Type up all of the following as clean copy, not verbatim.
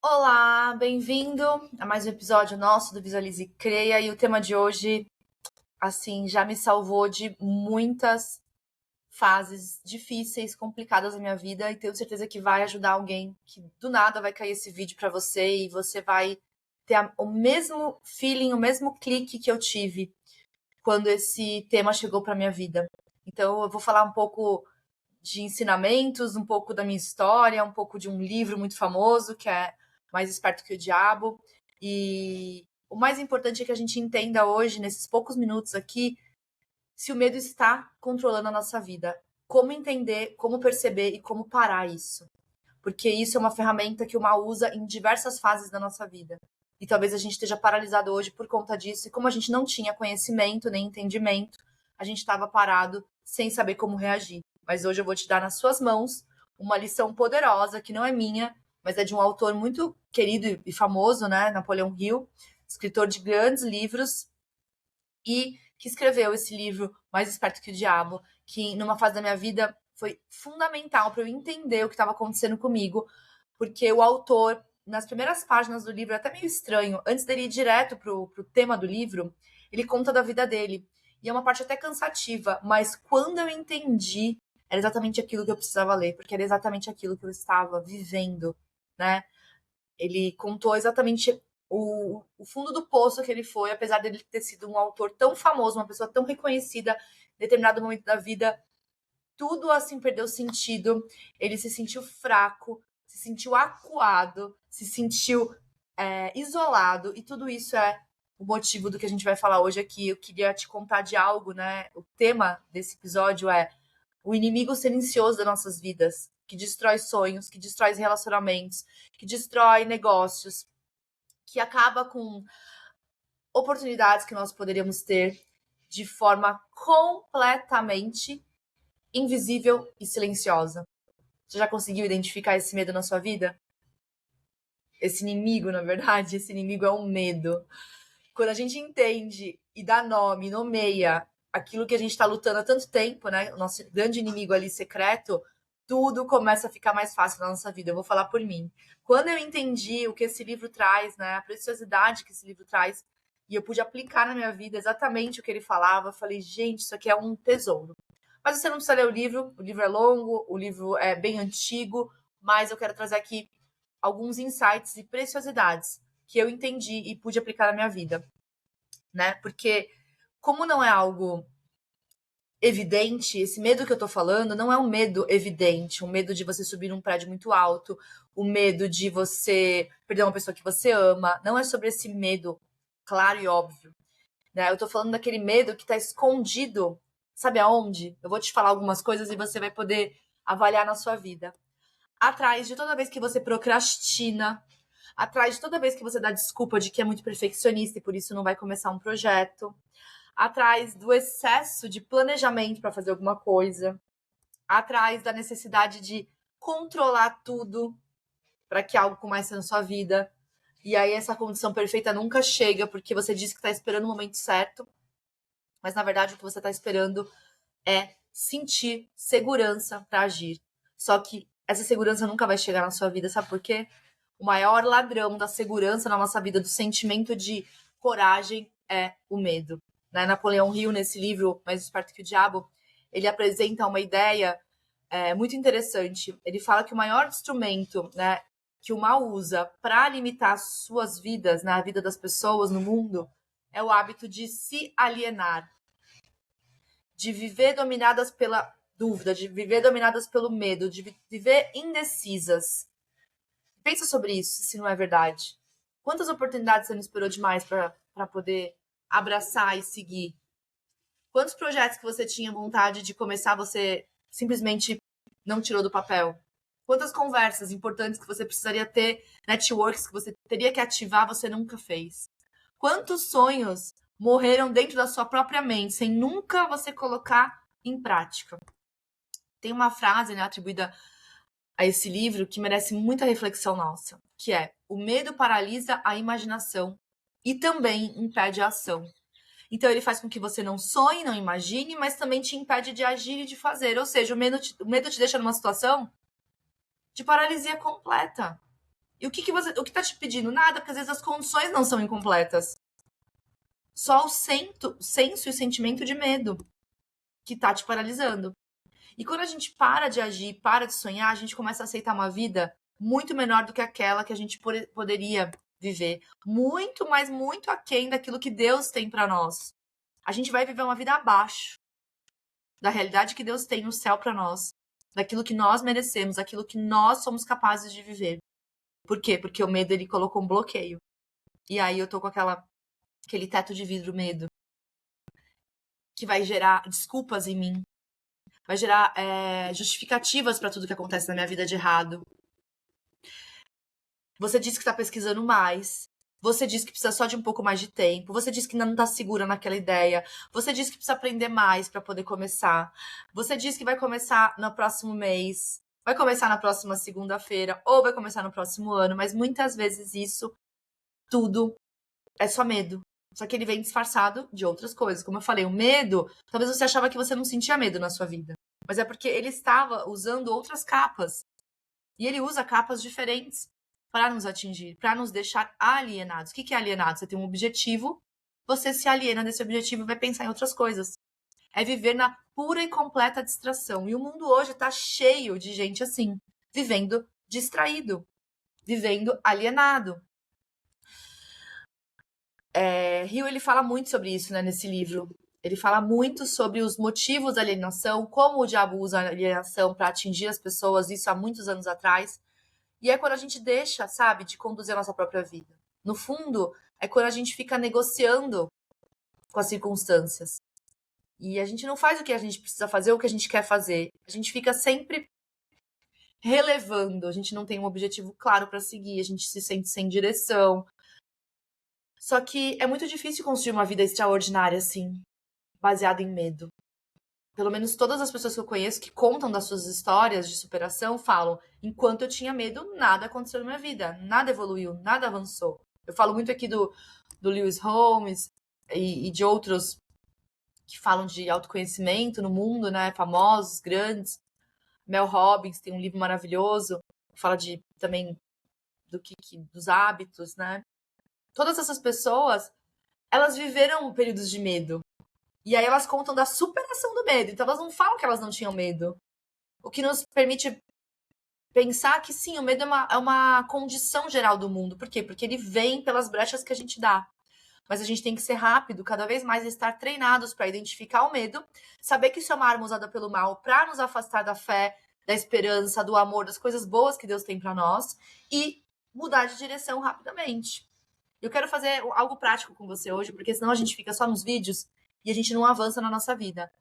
Olá, bem-vindo a mais um episódio nosso do Visualize e Creia. E o tema de hoje, assim, já me salvou de muitas fases difíceis, complicadas da minha vida e tenho certeza que vai ajudar alguém que do nada vai cair esse vídeo para você e você vai ter o mesmo feeling, o mesmo clique que eu tive quando esse tema chegou para minha vida. Então, eu vou falar um pouco de ensinamentos, um pouco da minha história, um pouco de um livro muito famoso, que é Mais Esperto que o Diabo. E o mais importante é que a gente entenda hoje, nesses poucos minutos aqui, se o medo está controlando a nossa vida. Como entender, como perceber e como parar isso. Porque isso é uma ferramenta que o mal usa em diversas fases da nossa vida. E talvez a gente esteja paralisado hoje por conta disso. E como a gente não tinha conhecimento nem entendimento, a gente estava parado sem saber como reagir. Mas hoje eu vou te dar nas suas mãos uma lição poderosa, que não é minha, mas é de um autor muito querido e famoso, né? Napoleão Hill, escritor de grandes livros, e que escreveu esse livro Mais Esperto que o Diabo, que numa fase da minha vida foi fundamental para eu entender o que estava acontecendo comigo, porque o autor, nas primeiras páginas do livro, é até meio estranho, antes dele ir direto pro tema do livro, ele conta da vida dele. E é uma parte até cansativa, mas quando eu entendi, era exatamente aquilo que eu precisava ler, porque era exatamente aquilo que eu estava vivendo, né? Ele contou exatamente o fundo do poço que ele foi, apesar dele ter sido um autor tão famoso, uma pessoa tão reconhecida, em determinado momento da vida, tudo assim perdeu sentido. Ele se sentiu fraco, se sentiu acuado, se sentiu isolado, e tudo isso é o motivo do que a gente vai falar hoje aqui. Eu queria te contar de algo, né? O tema desse episódio é o inimigo silencioso das nossas vidas, que destrói sonhos, que destrói relacionamentos, que destrói negócios, que acaba com oportunidades que nós poderíamos ter de forma completamente invisível e silenciosa. Você já conseguiu identificar esse medo na sua vida? Esse inimigo, na verdade, esse inimigo é um medo. Quando a gente entende e dá nome, nomeia aquilo que a gente está lutando há tanto tempo, né? O nosso grande inimigo ali secreto, tudo começa a ficar mais fácil na nossa vida. Eu vou falar por mim. Quando eu entendi o que esse livro traz, né? A preciosidade que esse livro traz, e eu pude aplicar na minha vida exatamente o que ele falava, eu falei, gente, isso aqui é um tesouro. Mas você não precisa ler o livro é longo, o livro é bem antigo, mas eu quero trazer aqui alguns insights e preciosidades que eu entendi e pude aplicar na minha vida, né? Porque como não é algo evidente, esse medo que eu tô falando não é um medo evidente, um medo de você subir num prédio muito alto, o medo de você perder uma pessoa que você ama, não é sobre esse medo claro e óbvio, né? Eu tô falando daquele medo que tá escondido, sabe aonde? Eu vou te falar algumas coisas e você vai poder avaliar na sua vida. Atrás de toda vez que você procrastina, atrás de toda vez que você dá desculpa de que é muito perfeccionista e por isso não vai começar um projeto, atrás do excesso de planejamento para fazer alguma coisa, atrás da necessidade de controlar tudo para que algo comece na sua vida. E aí essa condição perfeita nunca chega porque você diz que está esperando o momento certo, mas na verdade o que você está esperando é sentir segurança para agir. Só que essa segurança nunca vai chegar na sua vida, sabe por quê? O maior ladrão da segurança na nossa vida, do sentimento de coragem, é o medo. Né? Napoleão Hill, nesse livro Mais Esperto que o Diabo, ele apresenta uma ideia muito interessante. Ele fala que o maior instrumento, né, que o mal usa para limitar suas vidas, né, a vida das pessoas no mundo, é o hábito de se alienar, de viver dominadas pela dúvida, de viver dominadas pelo medo, de viver indecisas. Pensa sobre isso, se não é verdade. Quantas oportunidades você não esperou demais para poder abraçar e seguir? Quantos projetos que você tinha vontade de começar, você simplesmente não tirou do papel? Quantas conversas importantes que você precisaria ter, networks que você teria que ativar, você nunca fez? Quantos sonhos morreram dentro da sua própria mente, sem nunca você colocar em prática? Tem uma frase, né, atribuída a esse livro que merece muita reflexão nossa, que é: o medo paralisa a imaginação e também impede a ação. Então ele faz com que você não sonhe, não imagine, mas também te impede de agir e de fazer. Ou seja, o medo te deixa numa situação de paralisia completa. E o que tá te pedindo? Nada, porque às vezes as condições não são incompletas. Só o senso e o sentimento de medo que tá te paralisando. E quando a gente para de agir, para de sonhar, a gente começa a aceitar uma vida muito menor do que aquela que a gente poderia viver. Muito, mas muito aquém daquilo que Deus tem para nós. A gente vai viver uma vida abaixo da realidade que Deus tem no céu para nós, daquilo que nós merecemos, daquilo que nós somos capazes de viver. Por quê? Porque o medo, ele colocou um bloqueio. E aí eu tô com aquele teto de vidro medo, que vai gerar desculpas em mim, vai gerar justificativas para tudo que acontece na minha vida de errado. Você disse que está pesquisando mais. Você disse que precisa só de um pouco mais de tempo. Você disse que não está segura naquela ideia. Você disse que precisa aprender mais para poder começar. Você disse que vai começar no próximo mês. Vai começar na próxima segunda-feira. Ou vai começar no próximo ano. Mas muitas vezes isso tudo é só medo. Só que ele vem disfarçado de outras coisas. Como eu falei, o medo, talvez você achava que você não sentia medo na sua vida. Mas é porque ele estava usando outras capas. E ele usa capas diferentes para nos atingir, para nos deixar alienados. O que é alienado? Você tem um objetivo, você se aliena desse objetivo e vai pensar em outras coisas. É viver na pura e completa distração. E o mundo hoje está cheio de gente assim, vivendo distraído, vivendo alienado. Hill, ele fala muito sobre isso, né, nesse livro. Ele fala muito sobre os motivos da alienação, como o diabo usa a alienação para atingir as pessoas, isso há muitos anos atrás. E é quando a gente deixa, sabe, de conduzir a nossa própria vida. No fundo, é quando a gente fica negociando com as circunstâncias. E a gente não faz o que a gente precisa fazer ou o que a gente quer fazer. A gente fica sempre relevando, a gente não tem um objetivo claro para seguir, a gente se sente sem direção. Só que é muito difícil construir uma vida extraordinária assim, baseada em medo. Pelo menos todas as pessoas que eu conheço que contam das suas histórias de superação falam: enquanto eu tinha medo, nada aconteceu na minha vida, nada evoluiu, nada avançou. Eu falo muito aqui do Lewis Holmes e de outros que falam de autoconhecimento no mundo, né? Famosos, grandes. Mel Robbins tem um livro maravilhoso, que fala também dos hábitos, né? Todas essas pessoas, elas viveram períodos de medo. E aí elas contam da superação do medo. Então elas não falam que elas não tinham medo. O que nos permite pensar que sim, o medo é uma condição geral do mundo. Por quê? Porque ele vem pelas brechas que a gente dá. Mas a gente tem que ser rápido, cada vez mais estar treinados para identificar o medo, saber que isso é uma arma usada pelo mal para nos afastar da fé, da esperança, do amor, das coisas boas que Deus tem para nós e mudar de direção rapidamente. Eu quero fazer algo prático com você hoje, porque senão a gente fica só nos vídeos e a gente não avança na nossa vida.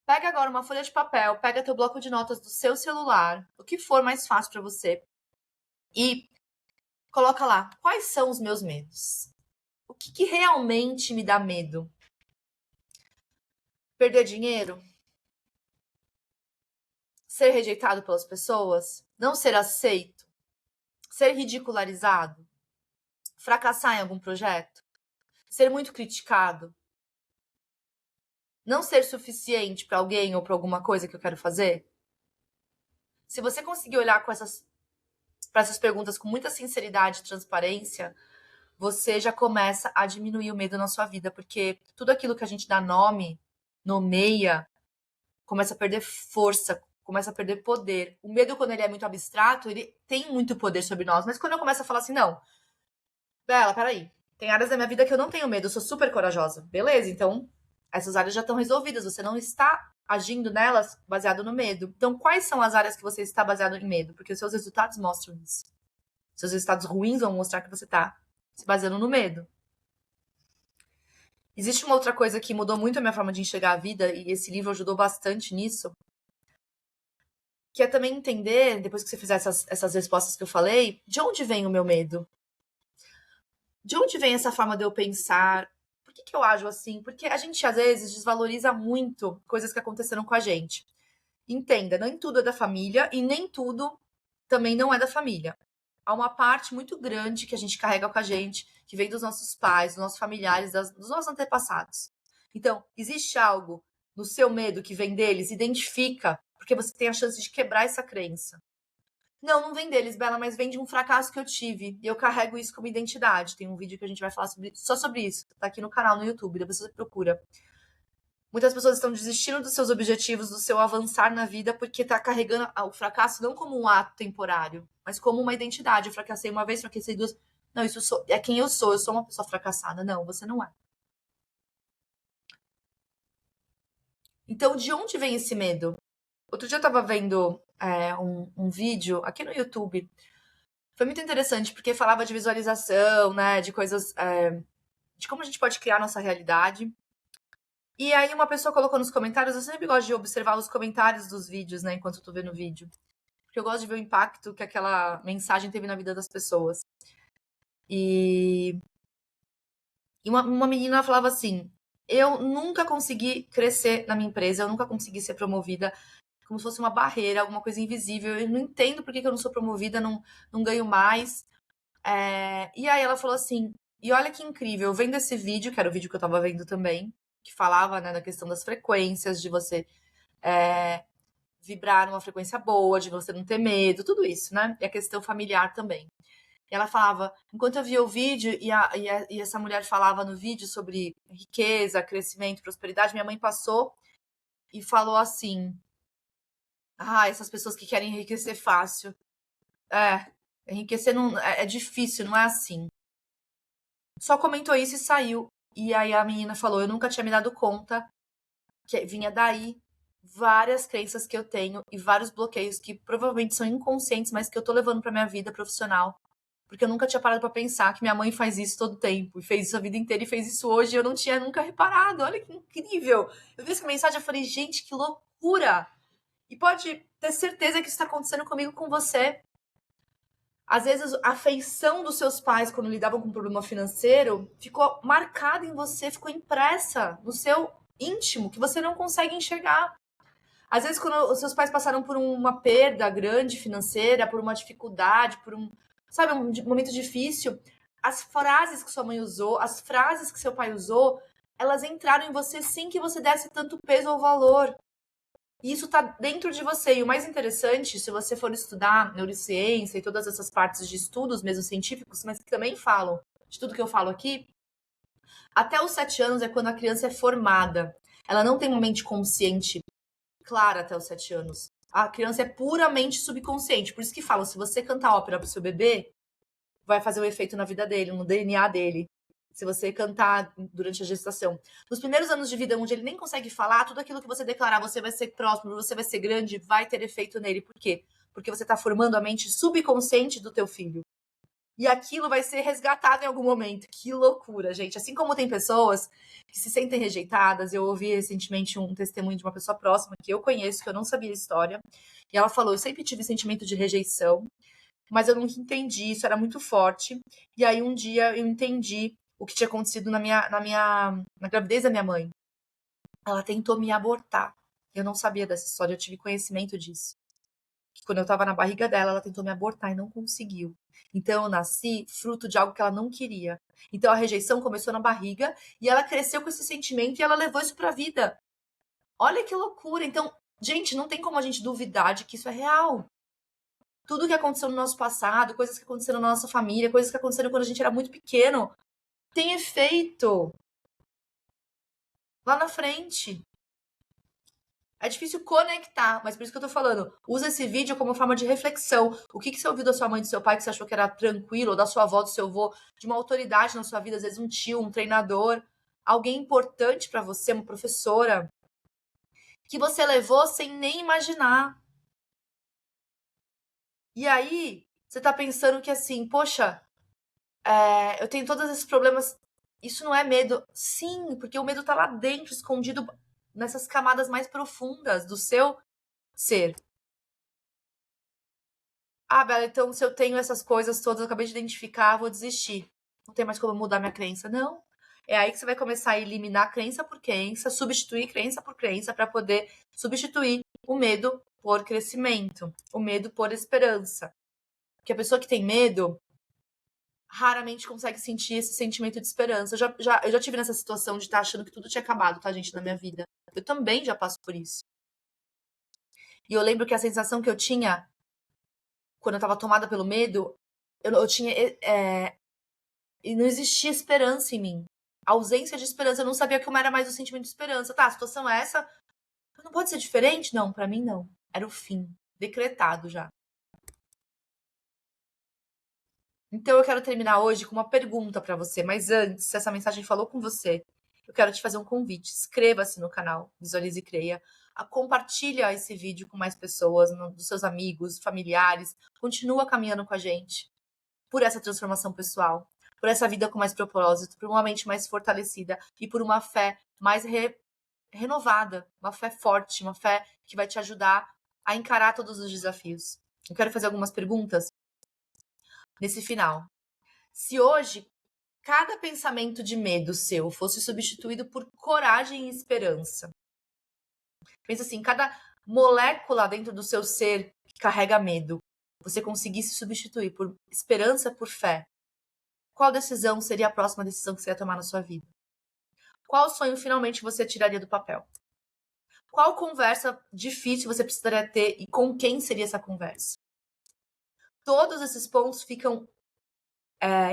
Pega agora uma folha de papel, pega teu bloco de notas do seu celular, o que for mais fácil para você, e coloca lá, quais são os meus medos? O que realmente me dá medo? Perder dinheiro? Ser rejeitado pelas pessoas? Não ser aceito? Ser ridicularizado? Fracassar em algum projeto? Ser muito criticado? Não ser suficiente para alguém ou para alguma coisa que eu quero fazer? Se você conseguir olhar para essas perguntas com muita sinceridade e transparência, você já começa a diminuir o medo na sua vida, porque tudo aquilo que a gente dá nome, nomeia, começa a perder força, começa a perder poder. O medo, quando ele é muito abstrato, ele tem muito poder sobre nós, mas quando eu começo a falar assim, não, Bela, peraí, tem áreas da minha vida que eu não tenho medo, eu sou super corajosa. Beleza, então essas áreas já estão resolvidas, você não está agindo nelas baseado no medo. Então, quais são as áreas que você está baseado em medo? Porque os seus resultados mostram isso. Seus resultados ruins vão mostrar que você está se baseando no medo. Existe uma outra coisa que mudou muito a minha forma de enxergar a vida, e esse livro ajudou bastante nisso, que é também entender, depois que você fizer essas respostas que eu falei, de onde vem o meu medo? De onde vem essa forma de eu pensar? Por que eu ajo assim? Porque a gente, às vezes, desvaloriza muito coisas que aconteceram com a gente. Entenda, nem tudo é da família e nem tudo também não é da família. Há uma parte muito grande que a gente carrega com a gente, que vem dos nossos pais, dos nossos familiares, dos nossos antepassados. Então, existe algo no seu medo que vem deles, identifica, porque você tem a chance de quebrar essa crença. Não, não vem deles, Bela, mas vem de um fracasso que eu tive. E eu carrego isso como identidade. Tem um vídeo que a gente vai falar só sobre isso. Tá aqui no canal no YouTube, depois você procura. Muitas pessoas estão desistindo dos seus objetivos, do seu avançar na vida, porque tá carregando o fracasso não como um ato temporário, mas como uma identidade. Eu fracassei uma vez, fracassei duas. Não, é quem eu sou uma pessoa fracassada. Não, você não é. Então, de onde vem esse medo? Outro dia eu tava vendo um vídeo aqui no YouTube. Foi muito interessante, porque falava de visualização, né? De coisas. De como a gente pode criar nossa realidade. E aí uma pessoa colocou nos comentários, eu sempre gosto de observar os comentários dos vídeos, né? Enquanto eu tô vendo o vídeo. Porque eu gosto de ver o impacto que aquela mensagem teve na vida das pessoas. E, uma menina falava assim: eu nunca consegui crescer na minha empresa, eu nunca consegui ser promovida, como se fosse uma barreira, alguma coisa invisível. Eu não entendo por que eu não sou promovida, não ganho mais. E aí ela falou assim: e olha que incrível, vendo esse vídeo, que era o vídeo que eu tava vendo também, que falava, né, da questão das frequências, de você vibrar numa frequência boa, de você não ter medo, tudo isso, né? E a questão familiar também. E ela falava, enquanto eu via o vídeo e essa mulher falava no vídeo sobre riqueza, crescimento, prosperidade, minha mãe passou e falou assim: ah, essas pessoas que querem enriquecer fácil. Enriquecer não, é difícil, não é assim. Só comentou isso e saiu. E aí a menina falou: eu nunca tinha me dado conta que vinha daí várias crenças que eu tenho e vários bloqueios que provavelmente são inconscientes, mas que eu tô levando pra minha vida profissional. Porque eu nunca tinha parado pra pensar que minha mãe faz isso todo tempo, e fez isso a vida inteira, e fez isso hoje, e eu não tinha nunca reparado. Olha que incrível! Eu vi essa mensagem e falei, gente, que loucura! E pode ter certeza que isso está acontecendo comigo, com você. Às vezes, a afeição dos seus pais, quando lidavam com um problema financeiro, ficou marcada em você, ficou impressa no seu íntimo, que você não consegue enxergar. Às vezes, quando os seus pais passaram por uma perda grande financeira, por uma dificuldade, por sabe, um momento difícil, as frases que sua mãe usou, as frases que seu pai usou, elas entraram em você sem que você desse tanto peso ou valor. E isso está dentro de você. E o mais interessante, se você for estudar neurociência e todas essas partes de estudos, mesmo científicos, mas que também falam de tudo que eu falo aqui, até os 7 anos é quando a criança é formada. Ela não tem uma mente consciente clara até os 7 anos. A criança é puramente subconsciente. Por isso que falam, se você cantar ópera pro seu bebê, vai fazer um efeito na vida dele, no DNA dele. Se você cantar durante a gestação. Nos primeiros anos de vida, onde ele nem consegue falar, tudo aquilo que você declarar, você vai ser próximo, você vai ser grande, vai ter efeito nele. Por quê? Porque você está formando a mente subconsciente do teu filho. E aquilo vai ser resgatado em algum momento. Que loucura, gente. Assim como tem pessoas que se sentem rejeitadas, eu ouvi recentemente um testemunho de uma pessoa próxima que eu conheço, que eu não sabia a história, e ela falou: eu sempre tive sentimento de rejeição, mas eu nunca entendi, isso era muito forte. E aí um dia eu entendi o que tinha acontecido na gravidez da minha mãe. Ela tentou me abortar. Eu não sabia dessa história, eu tive conhecimento disso. Que quando eu tava na barriga dela, ela tentou me abortar e não conseguiu. Então eu nasci fruto de algo que ela não queria. Então a rejeição começou na barriga e ela cresceu com esse sentimento e ela levou isso pra vida. Olha que loucura. Então, gente, não tem como a gente duvidar de que isso é real. Tudo que aconteceu no nosso passado, coisas que aconteceram na nossa família, coisas que aconteceram quando a gente era muito pequeno, tem efeito lá na frente. É difícil conectar, mas por isso que eu tô falando. Usa esse vídeo como forma de reflexão. O que você ouviu da sua mãe, do seu pai, que você achou que era tranquilo, ou da sua avó, do seu avô, de uma autoridade na sua vida, às vezes um tio, um treinador, alguém importante pra você, uma professora, que você levou sem nem imaginar. E aí, você tá pensando que assim, poxa, eu tenho todos esses problemas. Isso não é medo. Sim, porque o medo tá lá dentro, escondido nessas camadas mais profundas do seu ser. Ah, Bela, então se eu tenho essas coisas todas, eu acabei de identificar, vou desistir. Não tem mais como mudar minha crença. Não. É aí que você vai começar a eliminar crença por crença, substituir crença por crença, para poder substituir o medo por crescimento, o medo por esperança. Porque a pessoa que tem medo raramente consegue sentir esse sentimento de esperança. Eu já tive nessa situação de estar achando que tudo tinha acabado, tá, gente, na minha vida. Eu também já passo por isso. E eu lembro que a sensação que eu tinha quando eu tava tomada pelo medo, eu tinha. E não existia esperança em mim. A ausência de esperança. Eu não sabia como era mais o sentimento de esperança. Tá, a situação é essa. Não pode ser diferente? Não, pra mim não. Era o fim. Decretado já. Então eu quero terminar hoje com uma pergunta pra você. Mas antes, se essa mensagem falou com você, eu quero te fazer um convite. Inscreva-se no canal Visualize e Creia. Compartilha esse vídeo com mais pessoas, dos seus amigos, familiares. Continua caminhando com a gente por essa transformação pessoal, por essa vida com mais propósito, por uma mente mais fortalecida e por uma fé mais renovada, uma fé forte, uma fé que vai te ajudar a encarar todos os desafios. Eu quero fazer algumas perguntas nesse final. Se hoje cada pensamento de medo seu fosse substituído por coragem e esperança, pensa assim, cada molécula dentro do seu ser que carrega medo, você conseguisse substituir por esperança, por fé, qual decisão seria a próxima decisão que você ia tomar na sua vida? Qual sonho finalmente você tiraria do papel? Qual conversa difícil você precisaria ter e com quem seria essa conversa? Todos esses pontos ficam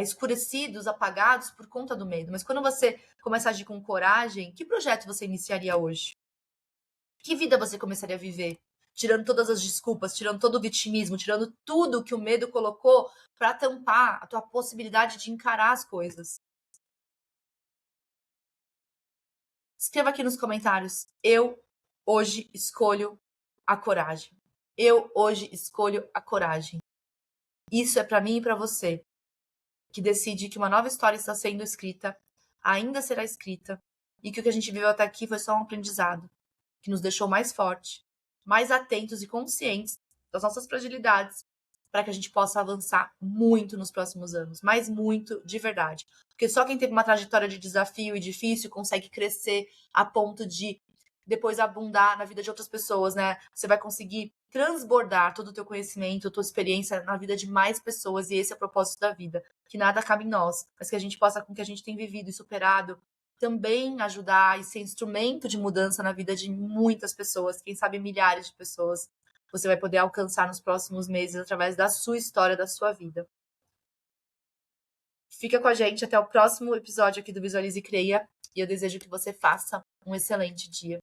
escurecidos, apagados por conta do medo. Mas quando você começar a agir com coragem, que projeto você iniciaria hoje? Que vida você começaria a viver? Tirando todas as desculpas, tirando todo o vitimismo, tirando tudo que o medo colocou para tampar a tua possibilidade de encarar as coisas. Escreva aqui nos comentários. Eu hoje escolho a coragem. Eu hoje escolho a coragem. Isso é para mim e para você, que decide que uma nova história está sendo escrita, ainda será escrita, e que o que a gente viveu até aqui foi só um aprendizado, que nos deixou mais forte, mais atentos e conscientes das nossas fragilidades, para que a gente possa avançar muito nos próximos anos, mas muito de verdade. Porque só quem teve uma trajetória de desafio e difícil consegue crescer a ponto de depois abundar na vida de outras pessoas, né? Você vai conseguir transbordar todo o teu conhecimento, tua experiência na vida de mais pessoas, e esse é o propósito da vida. Que nada cabe em nós, mas que a gente possa, com o que a gente tem vivido e superado, também ajudar e ser instrumento de mudança na vida de muitas pessoas, quem sabe milhares de pessoas. Você vai poder alcançar nos próximos meses através da sua história, da sua vida. Fica com a gente até o próximo episódio aqui do Visualize e Creia, e eu desejo que você faça um excelente dia.